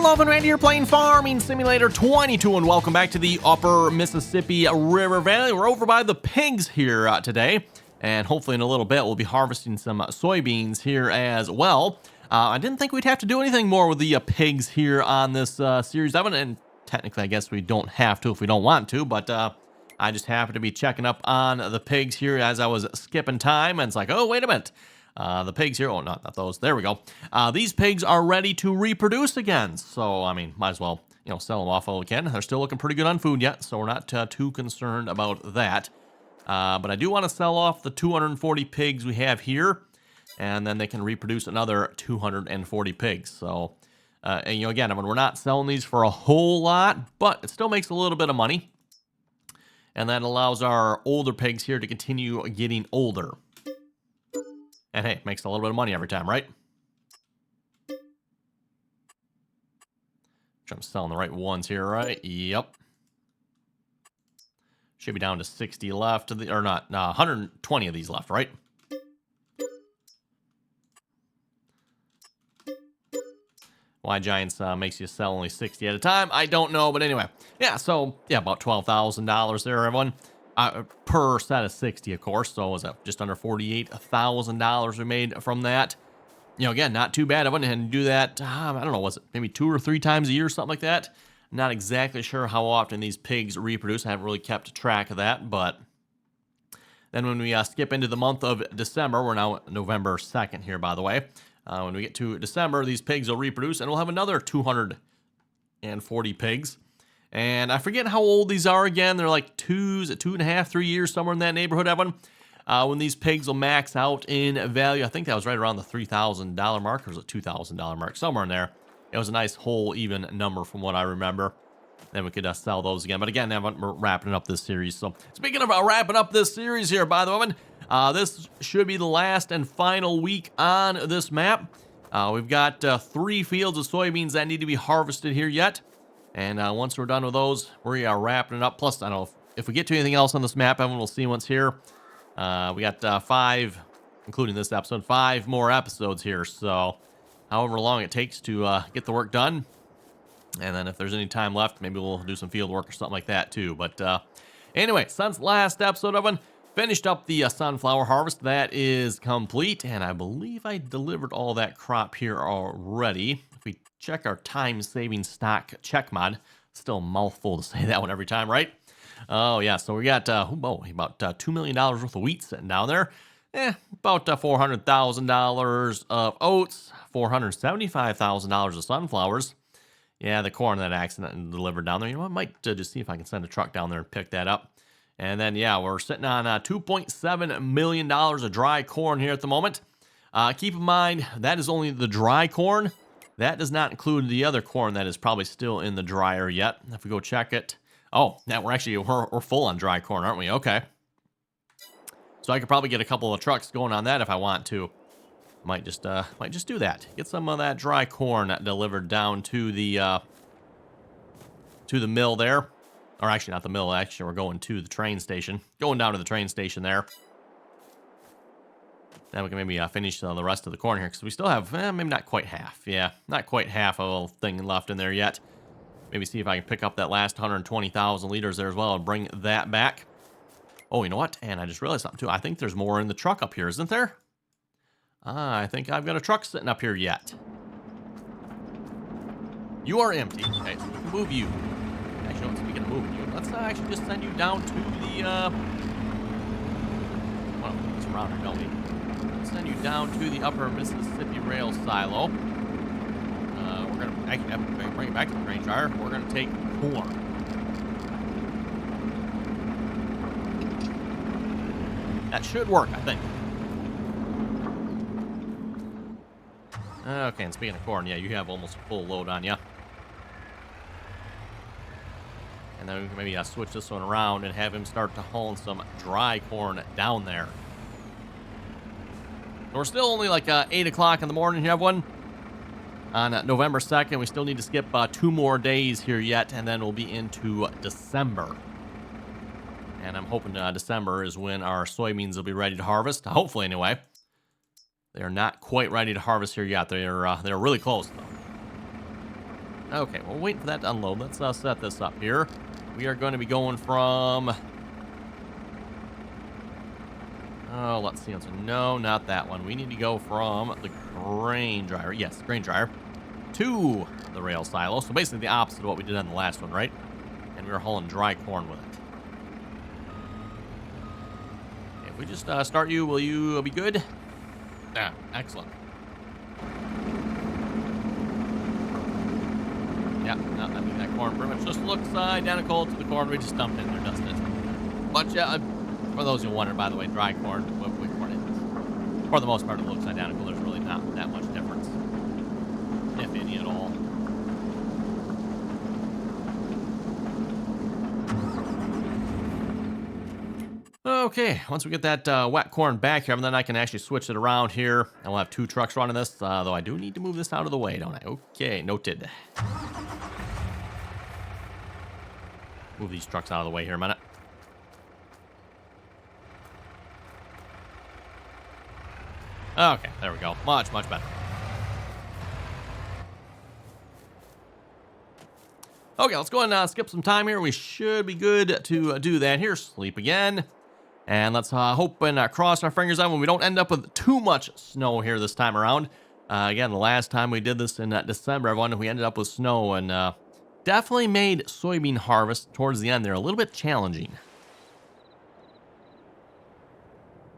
E111 right here playing Farming Simulator 22, and welcome back to the Upper Mississippi River Valley. We're over by the pigs here today, and hopefully in a little bit we'll be harvesting some soybeans here as well. I didn't think we'd have to do anything more with the pigs here on this series, Evan, and technically I guess we don't have to if we don't want to, but I just happened to be checking up on the pigs here as I was skipping time, and it's like, oh, wait a minute. The pigs here, oh, not those, there we go. These pigs are ready to reproduce again, so, I mean, might as well, sell them off while we can. They're still looking pretty good on food yet, so we're not too concerned about that. But I do want to sell off the 240 pigs we have here, and then they can reproduce another 240 pigs. So, and, again, I mean, we're not selling these for a whole lot, but it still makes a little bit of money. And that allows our older pigs here to continue getting older. And hey, makes a little bit of money every time, right? I'm selling the right ones here, right? Yep. Should be down to 60 left, or not, 120 of these left, right? Why Giants makes you sell only 60 at a time, I don't know, but anyway. Yeah, so, yeah, about $12,000 there, everyone. Per set of 60, of course, so was that just under $48,000 we made from that. Again, not too bad. I went ahead and do that, I don't know, was it maybe 2 or 3 times a year, something like that? Not exactly sure how often these pigs reproduce. I haven't really kept track of that, but then when we skip into the month of December, we're now November 2nd here, by the way. When we get to December, these pigs will reproduce, and we'll have another 240 pigs. And I forget how old these are again. They're like 2.5, 3 years, somewhere in that neighborhood, Evan. When these pigs will max out in value. I think that was right around the $3,000 mark, or was it $2,000 mark? Somewhere in there. It was a nice whole even number from what I remember. Then we could sell those again. But again, Evan, we're wrapping up this series. So speaking of wrapping up this series here, by the way, this should be the last and final week on this map. We've got 3 fields of soybeans that need to be harvested here yet. And once we're done with those, we are wrapping it up. Plus, I don't know if we get to anything else on this map, Evan, we'll see once here. We got 5, including this episode, 5 more episodes here. So, however long it takes to get the work done. And then if there's any time left, maybe we'll do some field work or something like that too. But anyway, since last episode, Evan, finished up the sunflower harvest. That is complete. And I believe I delivered all that crop here already. If we check our time-saving stock check mod, still a mouthful to say that one every time, right? Oh, yeah, so we got about $2 million worth of wheat sitting down there. About $400,000 of oats, $475,000 of sunflowers. Yeah, the corn that accident delivered down there. I might just see if I can send a truck down there and pick that up. And then, yeah, we're sitting on $2.7 million of dry corn here at the moment. Keep in mind, that is only the dry corn. That does not include the other corn that is probably still in the dryer yet. If we go check it. Oh, yeah, we're full on dry corn, aren't we? Okay. So I could probably get a couple of trucks going on that if I want to. Might just do that. Get some of that dry corn delivered down to the mill there. Or actually, not the mill. Actually, we're going to the train station. Going down to the train station there. Then we can maybe finish the rest of the corn here, because we still have, maybe not quite half. Yeah, not quite half of a thing left in there yet. Maybe see if I can pick up that last 120,000 liters there as well and bring that back. Oh, you know what? And I just realized something too. I think there's more in the truck up here, isn't there? I think I've got a truck sitting up here yet. You are empty. Okay, so we can move you. Actually, speaking of moving you, let's actually just send you down to the, well, it's around here, don't we? Let's send you down to the Upper Mississippi Rail Silo. We're going to actually bring it back to the grain dryer. We're going to take corn. That should work, I think. Okay, and speaking of corn, yeah, you have almost a full load on you. And then we can maybe switch this one around and have him start to hauling some dry corn down there. And we're still only like 8 o'clock in the morning here, everyone. On November 2nd, we still need to skip 2 more days here yet, and then we'll be into December. And I'm hoping December is when our soybeans will be ready to harvest. Hopefully, anyway. They're not quite ready to harvest here yet. They're really close, though. Okay, we're waiting for that to unload. Let's set this up here. We are going to be going from... Oh, let's see. No, not that one. We need to go from the grain dryer. Yes, grain dryer. To the rail silo. So basically the opposite of what we did on the last one, right? And we were hauling dry corn with it. Okay, if we just start you, will you be good? Yeah, excellent. Yeah, no, I mean, that corn pretty much just looks identical to the corn we just dumped in there, doesn't it? But yeah, for those who wonder, by the way, dry corn, what corn it is. For the most part, it looks identical. There's really not that much difference, if any at all. Okay, once we get that wet corn back here, then I can actually switch it around here. And we'll have 2 trucks running this, though I do need to move this out of the way, don't I? Okay, noted. Move these trucks out of the way here a minute. Okay, there we go. Much, much better. Okay, let's go ahead and skip some time here. We should be good to do that here. Sleep again. And let's hope and cross our fingers on when we don't end up with too much snow here this time around. Again, the last time we did this in December, everyone, we ended up with snow and definitely made soybean harvest towards the end there a little bit challenging.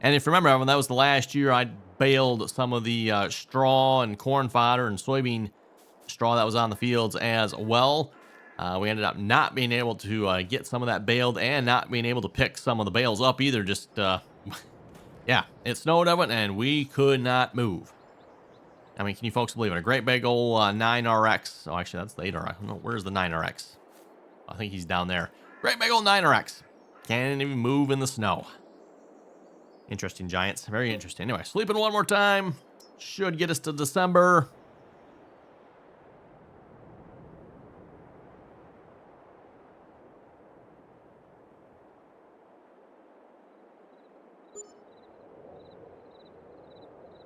And if you remember, everyone, that was the last year I baled some of the straw and corn fodder and soybean straw that was on the fields as well. We ended up not being able to get some of that baled and not being able to pick some of the bales up either. Just, yeah, it snowed everyone and we could not move. I mean, can you folks believe it? A great big old 9RX. Oh, actually, that's the 8RX. No, where's the 9RX? I think he's down there. Great big old 9RX. Can't even move in the snow. Interesting, Giants. Very interesting. Anyway, sleeping one more time. Should get us to December.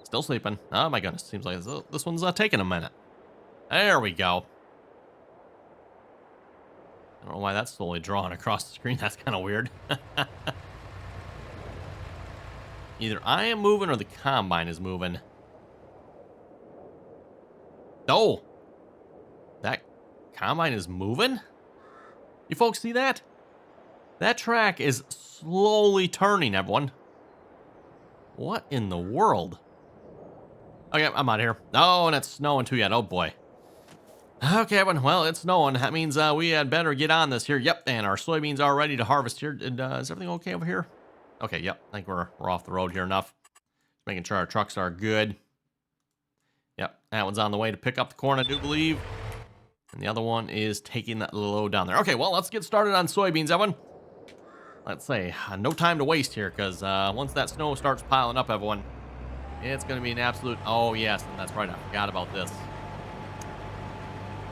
Still sleeping. Oh my goodness. Seems like this one's taking a minute. There we go. I don't know why that's slowly drawn across the screen. That's kind of weird. Either I am moving or the combine is moving. Oh! That combine is moving? You folks see that? That track is slowly turning, everyone. What in the world? Okay, I'm out of here. Oh, and it's snowing too yet. Oh, boy. Okay, everyone. Well, it's snowing. That means we had better get on this here. Yep, and our soybeans are ready to harvest here. And, is everything okay over here? Okay, yep. I think we're off the road here enough. Just making sure our trucks are good. Yep, that one's on the way to pick up the corn, I do believe. And the other one is taking that load down there. Okay, well, let's get started on soybeans, everyone. Let's say, no time to waste here, because once that snow starts piling up, everyone, it's going to be an absolute... Oh, yes, and that's right, I forgot about this.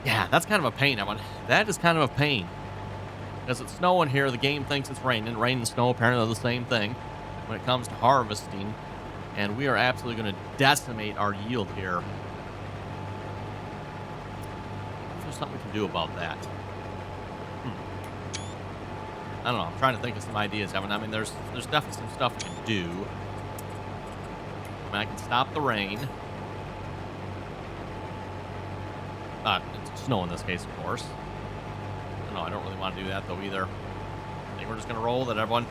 Yeah, that's kind of a pain, everyone. That is kind of a pain. Because it's snowing here, the game thinks it's raining. Rain and snow apparently are the same thing when it comes to harvesting. And we are absolutely going to decimate our yield here. Is there something we can do about that? I don't know. I'm trying to think of some ideas, Evan. I mean, there's definitely some stuff we can do. I mean, I can stop the rain. It's snow in this case, of course. No, I don't really want to do that, though, either. I think we're just going to roll that, everyone.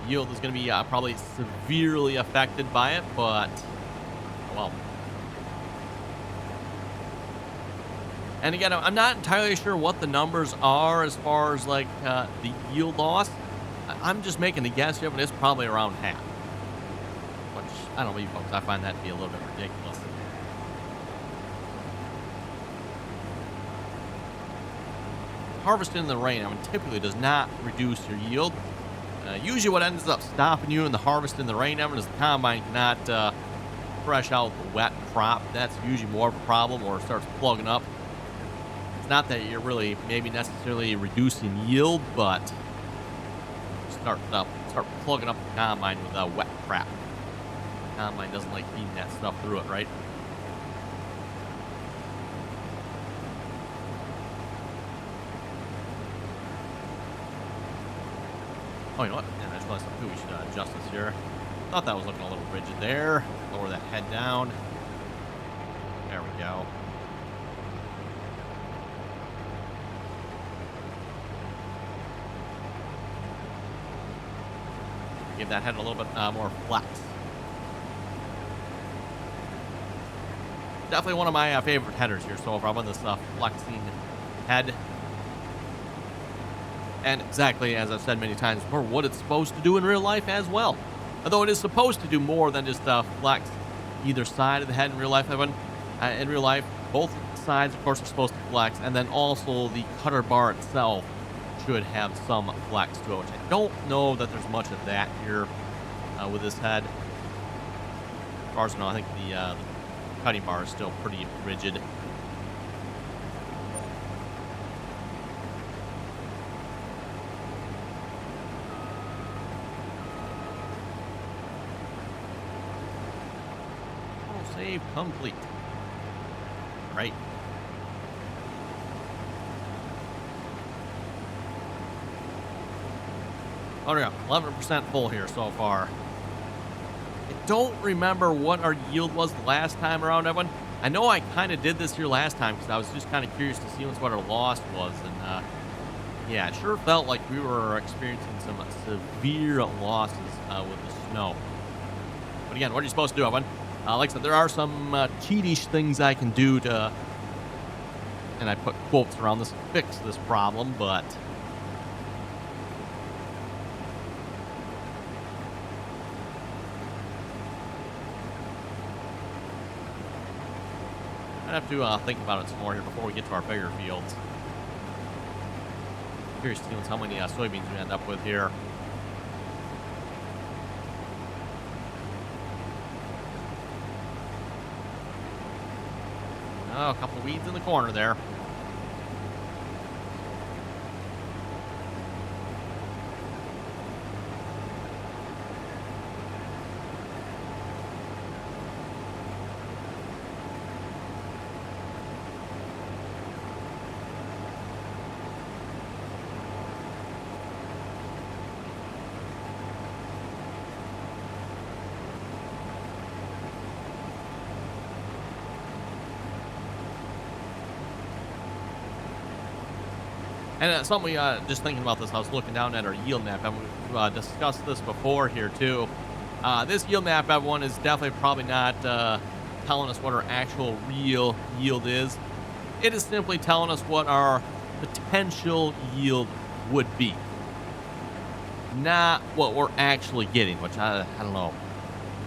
Yield is going to be probably severely affected by it, but, well. And again, I'm not entirely sure what the numbers are as far as, like, the yield loss. I'm just making a guess here, but it's probably around half. Which, I don't know, you folks, I find that to be a little bit ridiculous. Harvesting in the rain, I mean, typically does not reduce your yield. Usually what ends up stopping you in the harvest in the rain, Evan, is the combine cannot fresh out the wet crop. That's usually more of a problem, or it starts plugging up. It's not that you're really maybe necessarily reducing yield, but start plugging up the combine with wet crap. The combine doesn't like feeding that stuff through it, right? Oh, you know what? Yeah, I just realized something too. We should adjust this here. Thought that was looking a little rigid there. Lower that head down. There we go. Give that head a little bit more flex. Definitely one of my favorite headers here so far on this flexing head. And exactly as I've said many times before, what it's supposed to do in real life as well. Although it is supposed to do more than just flex either side of the head in real life, Evan. In real life, both sides, of course, are supposed to flex, and then also the cutter bar itself should have some flex to it, which I don't know that there's much of that here with this head. As far as I know, I think the cutting bar is still pretty rigid. Save complete. Right. Oh, yeah, 11% full here so far. I don't remember what our yield was the last time around, Evan. I know I kind of did this here last time because I was just kind of curious to see what our loss was. And, yeah, it sure felt like we were experiencing some severe losses with the snow. But again, what are you supposed to do, Evan? Like I said, there are some cheatish things I can do to, and I put quotes around this, fix this problem, but I'd have to think about it some more here before we get to our bigger fields. Curious to see how many soybeans we end up with here. Oh, a couple of weeds in the corner there. And something we, just thinking about this, I was looking down at our yield map, and we've discussed this before here, too. This yield map, everyone, is definitely probably not telling us what our actual real yield is. It is simply telling us what our potential yield would be. Not what we're actually getting, which I don't know.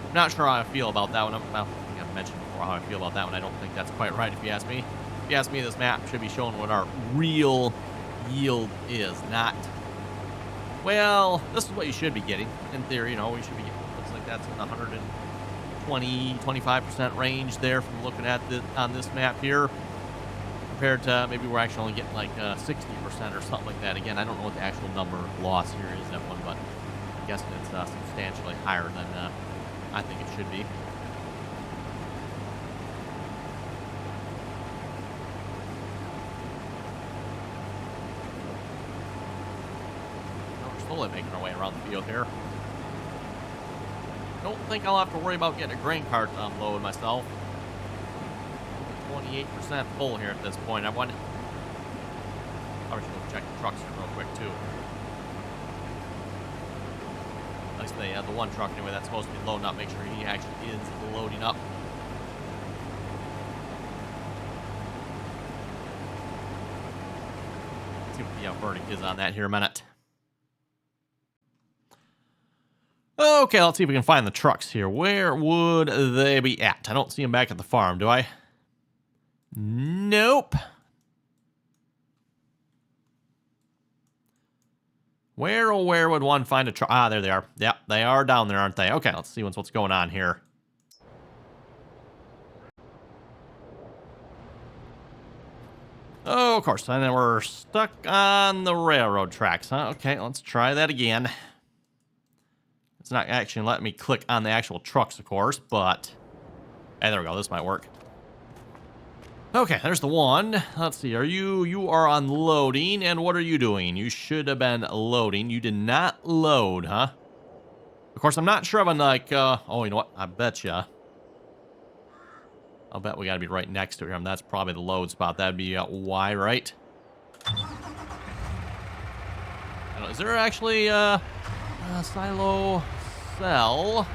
I'm not sure how I feel about that one. I think I've mentioned before how I feel about that one. I don't think that's quite right, if you ask me. If you ask me, this map should be showing what our real yield is, not, well, this is what you should be getting in theory. You know, we should be getting, looks like that's in the 120-25% range there from looking at this on this map here, compared to maybe we're actually only getting like 60% or something like that. Again, I don't know what the actual number loss here is, that one, but I'm guessing it's substantially higher than I think it should be. Slowly making our way around the field here. Don't think I'll have to worry about getting a grain cart unloaded myself. 28% full here at this point. I want. Probably should go check the trucks here real quick too. At least the one truck anyway that's supposed to be loading up. Make sure he actually is loading up. Let's see what the verdict is on that here in a minute. Okay, let's see if we can find the trucks here. Where would they be at? I don't see them back at the farm, do I? Nope. Where, oh, where would one find a truck? Ah, there they are. Yep, they are down there, aren't they? Okay, let's see what's going on here. Oh, of course, and then we're stuck on the railroad tracks, huh? Okay, let's try that again. It's not actually letting me click on the actual trucks, of course, but... Hey, there we go. This might work. Okay, there's the one. Let's see. You are unloading, and what are you doing? You should have been loading. You did not load, huh? Of course, I'm not sure if I'm like, oh, you know what? I bet you. I'll bet we gotta be right next to him. That's probably the load spot. That'd be Y, right? I don't know, is there actually a silo cell?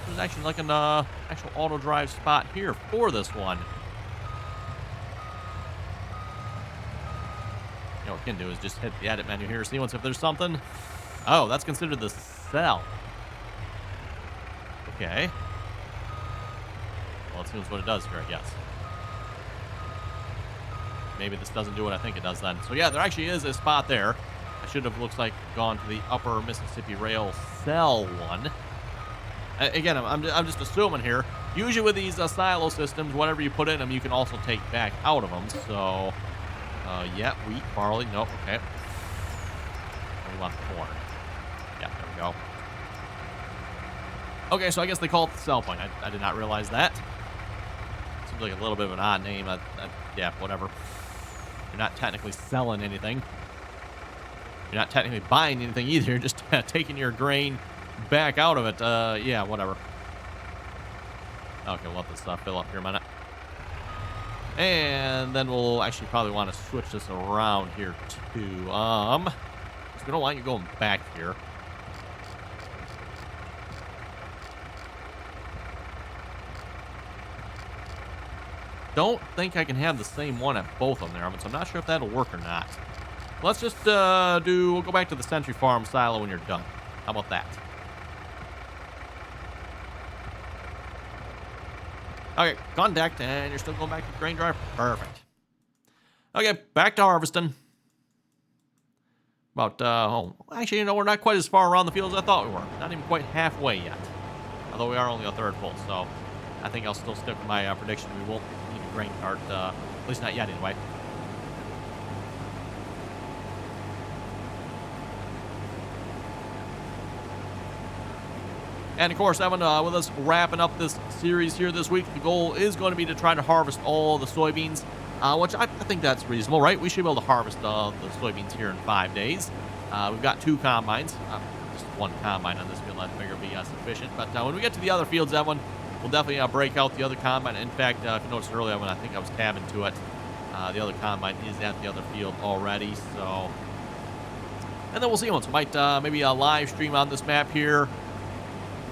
There's actually like an actual auto drive spot here for this one. You know what we can do is just hit the edit menu here, see if there's something. Oh, that's considered the cell. Okay. Well, let's see what it does here, I guess. Maybe this doesn't do what I think it does then. So yeah, there actually is a spot there. I should have, looks like, gone to the upper Mississippi Rail cell one. Again, I'm just assuming here. Usually with these silo systems, whatever you put in them, you can also take back out of them. So, yeah, wheat, barley, nope, okay. We want the corn. Yeah, there we go. Okay, so I guess they call it the sell point. I did not realize that. Seems like a little bit of an odd name. Yeah, whatever. You're not technically selling anything. You're not technically buying anything either. You're just taking your grain back out of it. Yeah, whatever. Okay, we'll let this fill up here a minute. And then we'll actually probably want to switch this around here too. So we don't want you going back here. Don't think I can have the same one at both of them there, so I'm not sure if that'll work or not. Let's just we'll go back to the Century Farm silo when you're done. How about that? Okay, contact, and you're still going back to the grain dryer. Perfect. Okay, back to harvesting. About, actually, you know, we're not quite as far around the field as I thought we were. Not even quite halfway yet. Although we are only a third full, so I think I'll still stick with my prediction. We won't need a grain cart, at least not yet anyway. And of course, Evan, with us wrapping up this series here this week, the goal is going to be to try to harvest all the soybeans, which I think that's reasonable, right? We should be able to harvest the soybeans here in 5 days. We've got 2 combines, just 1 combine on this field. I figure will be sufficient. But when we get to the other fields, Evan, we'll definitely break out the other combine. In fact, if you noticed earlier when I think I was tabbing to it, the other combine is at the other field already. So, and then we'll see once. We might maybe live stream on this map here.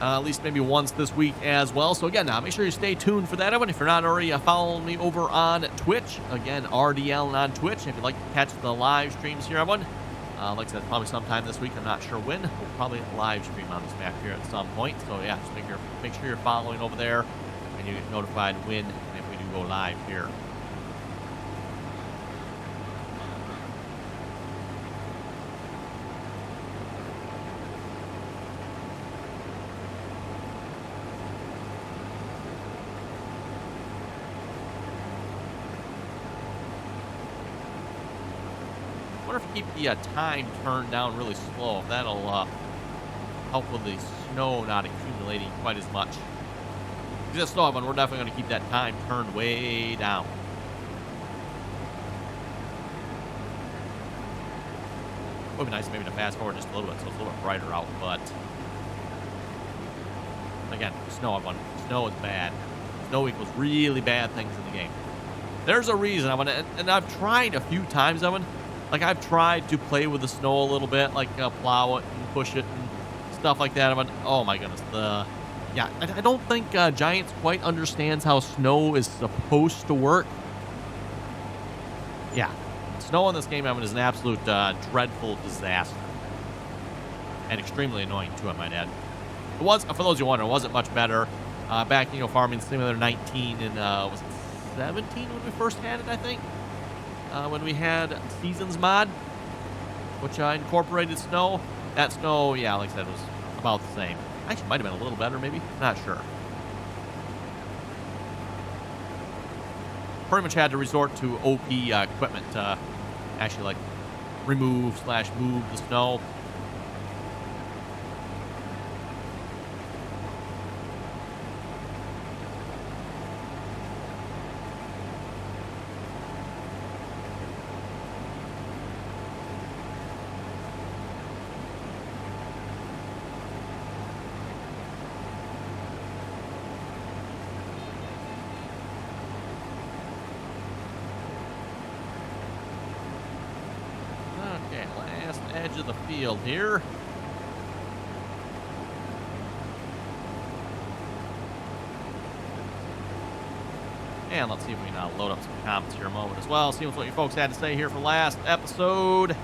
At least maybe once this week as well. So again, make sure you stay tuned for that, everyone. If you're not already following me over on Twitch, again, RDAllen on Twitch. If you'd like to catch the live streams here, everyone, like I said, probably sometime this week. I'm not sure when. We'll probably live stream on this map here at some point. So yeah, just make sure you're following over there, and you get notified when and if we do go live here. If you keep the time turned down really slow, that'll help with the snow not accumulating quite as much. Just slow one, we're definitely going to keep that time turned way down. It would be nice maybe to fast forward just a little bit so it's a little bit brighter out, but again, snow is bad. Snow equals really bad things in the game. There's a reason and I've tried a few times, Evan. Like, I've tried to play with the snow a little bit, like plow it and push it and stuff like that. But oh my goodness, yeah, I don't think Giants quite understands how snow is supposed to work. Yeah, snow in this game, Evan, is an absolute dreadful disaster and extremely annoying too, I might add. It was, for those who wonder, it wasn't much better back, Farming Simulator 19 and was it 17 when we first had it, I think. When we had Seasons mod, which incorporated snow. That snow, yeah, like I said, was about the same. Actually, might have been a little better, maybe. Not sure. Pretty much had to resort to OP equipment to actually, like, remove / move the snow. edge of the field here. And let's see if we can load up some comments here a moment as well. See what you folks had to say here for last episode.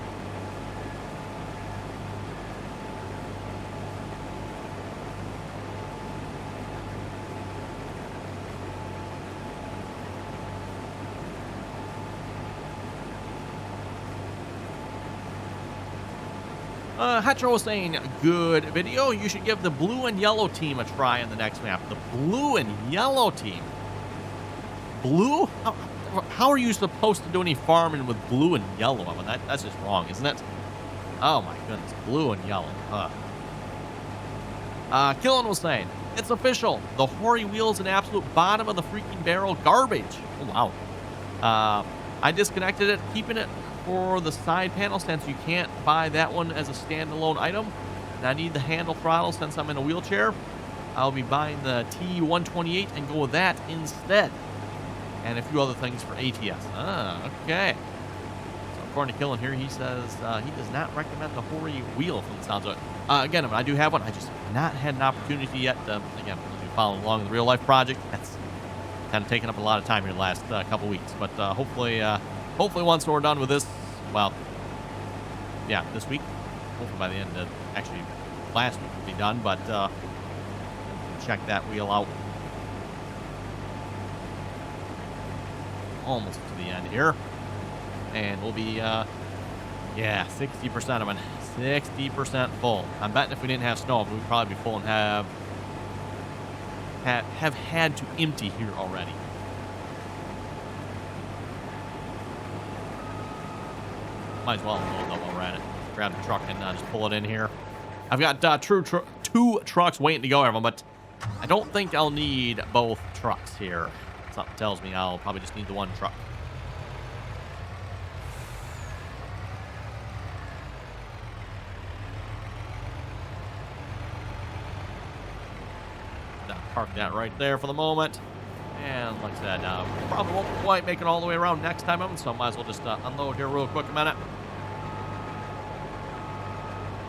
Hetro was saying, good video. You should give the blue and yellow team a try in the next map. The blue and yellow team. Blue? How are you supposed to do any farming with blue and yellow? I mean, that's just wrong, isn't it? Oh my goodness, blue and yellow. Killen was saying, it's official. The Hori wheel's an absolute bottom of the freaking barrel garbage. Oh, wow. I disconnected it, keeping it for the side panel since you can't buy that one as a standalone item. And I need the handle throttle since I'm in a wheelchair. I'll be buying the T128 and go with that instead. And a few other things for ATS. Okay. So according to Killen here, he says he does not recommend the Hori wheel from the sounds of it. Again, I do have one. I just have not had an opportunity yet. Again, if you're following along the real life project, that's kind of taken up a lot of time here the last couple weeks. But hopefully once we're done with this, well, yeah, this week. Hopefully by the end of, actually, last week will be done. But check that wheel out. Almost to the end here. And we'll be, yeah, 60% of it. 60% full. I'm betting if we didn't have snow, we'd probably be full and have had to empty here already. Might as well load up while we're at it. Grab the truck and just pull it in here. I've got two trucks waiting to go, everyone, but I don't think I'll need both trucks here. Something tells me I'll probably just need the one truck. Park that right there for the moment. And like I said, probably won't quite make it all the way around next time, so I might as well just unload here real quick a minute.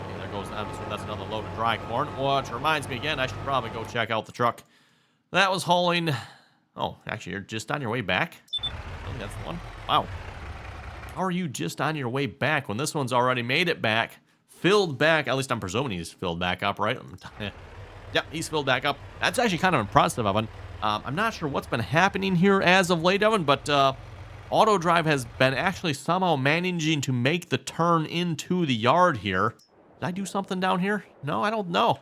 Okay, there goes that. So that's another load of dry corn, which reminds me again, I should probably go check out the truck that was hauling. Oh, actually, you're just on your way back? I think that's the one. Wow. How are you just on your way back when this one's already made it back, filled back? At least I'm presuming he's filled back up, right? Yep, he's filled back up. That's actually kind of impressive, Evan. I'm not sure what's been happening here as of late, Evan, but Auto Drive has been actually somehow managing to make the turn into the yard here. Did I do something down here? No, I don't know.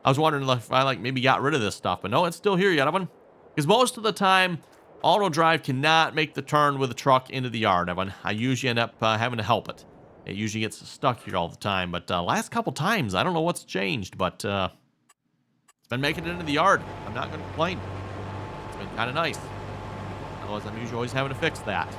I was wondering if I maybe got rid of this stuff, but no, it's still here yet, Evan. Because most of the time, Auto Drive cannot make the turn with the truck into the yard, Evan. I usually end up having to help it. It usually gets stuck here all the time, but last couple times, I don't know what's changed, but it's been making it into the yard. I'm not going to complain. It's been kind of nice. Otherwise, I'm usually always having to fix that.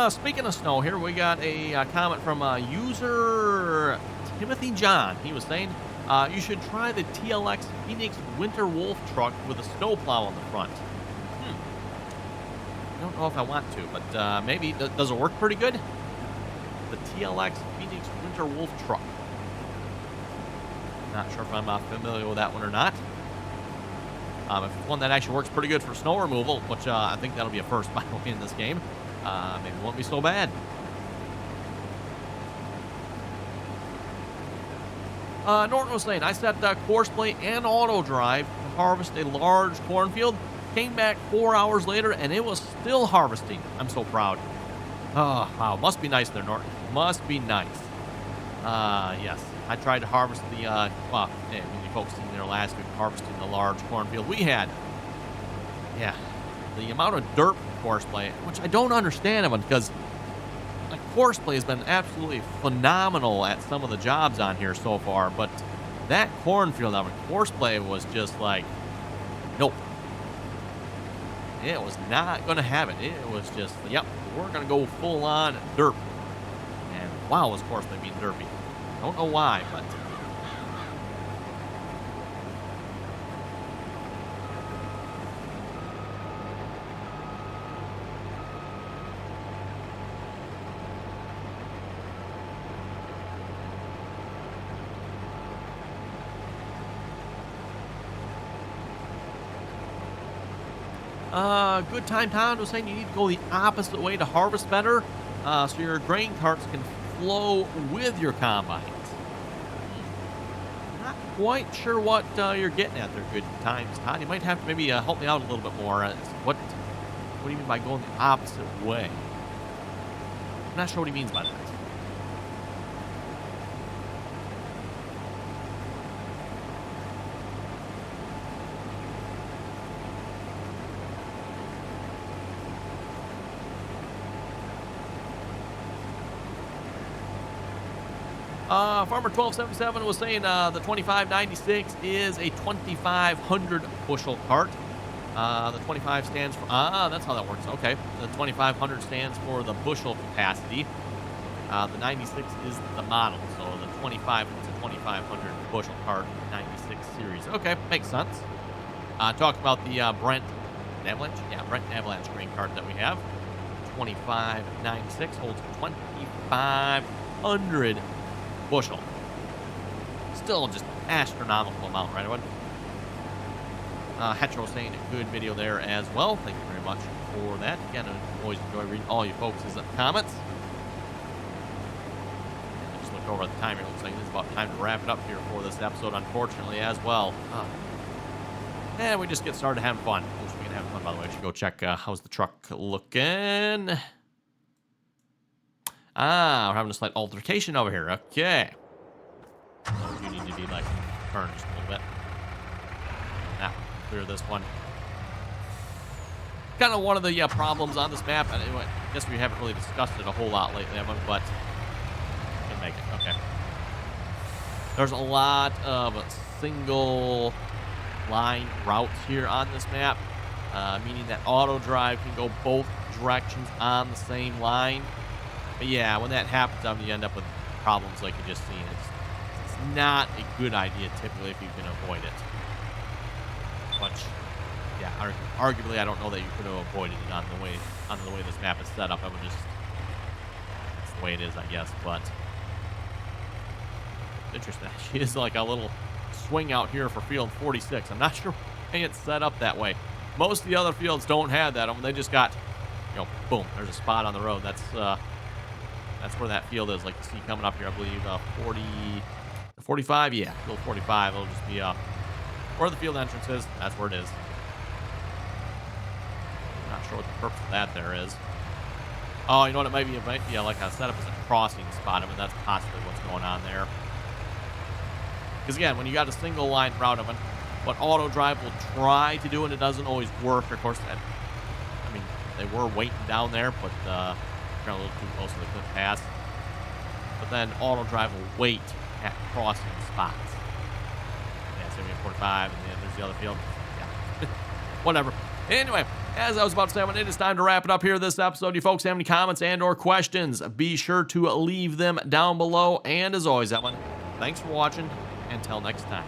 Speaking of snow here, we got a comment from user Timothy John. He was saying, you should try the TLX Phoenix Winter Wolf truck with a snowplow on the front. I don't know if I want to, but maybe. Does it work pretty good? The TLX Phoenix Winter Wolf truck. Not sure if I'm familiar with that one or not. If it's one that actually works pretty good for snow removal, which I think that'll be a first by the way in this game, maybe it won't be so bad. Norton was saying, I set Courseplay and Auto Drive to harvest a large cornfield. Came back 4 hours later, and it was still harvesting. I'm so proud. Oh, wow. Must be nice there, Norton. Must be nice. Yes. I tried to harvest the, well, you folks seen there last week, harvesting the large cornfield we had. Yeah. The amount of dirt Courseplay, which I don't understand, because Courseplay has been absolutely phenomenal at some of the jobs on here so far, but that cornfield, Courseplay was just like, nope. It was not going to have it. It was just, yep, we're going to go full on derp. And wow, of course they mean derpy. Don't know why, but good time Todd was saying you need to go the opposite way to harvest better, so your grain carts can flow with your combines. Not quite sure what you're getting at there, good times Todd. You might have to maybe help me out a little bit more. What do you mean by going the opposite way? I'm not sure what he means by that. Farmer 1277 was saying the 2596 is a 2,500 bushel cart. The 25 stands for, that's how that works. Okay. The 2,500 stands for the bushel capacity. The 96 is the model. So the 25 is a 2,500 bushel cart 96 series. Okay. Makes sense. Talk about the Brent Avalanche. Yeah, Brent Avalanche grain cart that we have. 2596 holds 2,500 bushel. Still just astronomical amount, right? Hetro saying a good video there as well. Thank you very much for that. Again, I always enjoy reading all you folks' comments. And I just looked over at the timer. It looks like it's about time to wrap it up here for this episode, unfortunately, as well. And we just get started having fun. Wish we can have fun, by the way. I should go check how's the truck looking. We're having a slight altercation over here. Okay. You need to be, like, furnished a little bit. Now, clear this one. Kind of one of the problems on this map. Anyway, I guess we haven't really discussed it a whole lot lately, but can make it. Okay. There's a lot of single line routes here on this map, meaning that auto drive can go both directions on the same line. But yeah, when that happens, you end up with problems like you just seen. It's not a good idea typically if you can avoid it. But yeah, arguably, I don't know that you could have avoided it on the way this map is set up. I would just, that's the way it is, I guess. But interesting. She is like a little swing out here for field 46. I'm not sure why it's set up that way. Most of the other fields don't have that. They just got, boom, there's a spot on the road. That's where that field is. Like you see coming up here, I believe 45. Yeah, field 45. It'll just be where the field entrance is. That's where it is. Not sure what the purpose of that there is. Oh, you know what? It might be like a setup as a crossing spot. I mean, that's possibly what's going on there. Because again, when you got a single line route, what auto drive will try to do, and it doesn't always work. Of course, they were waiting down there, but got a little too close to the cliff pass. But then auto drive will wait at crossing spots. Yeah, so we have 45, and then there's the other field. Yeah. Whatever. Anyway, as I was about to say, it is time to wrap it up here this episode. You folks have any comments and or questions, be sure to leave them down below. And as always, Ellen, thanks for watching. Until next time.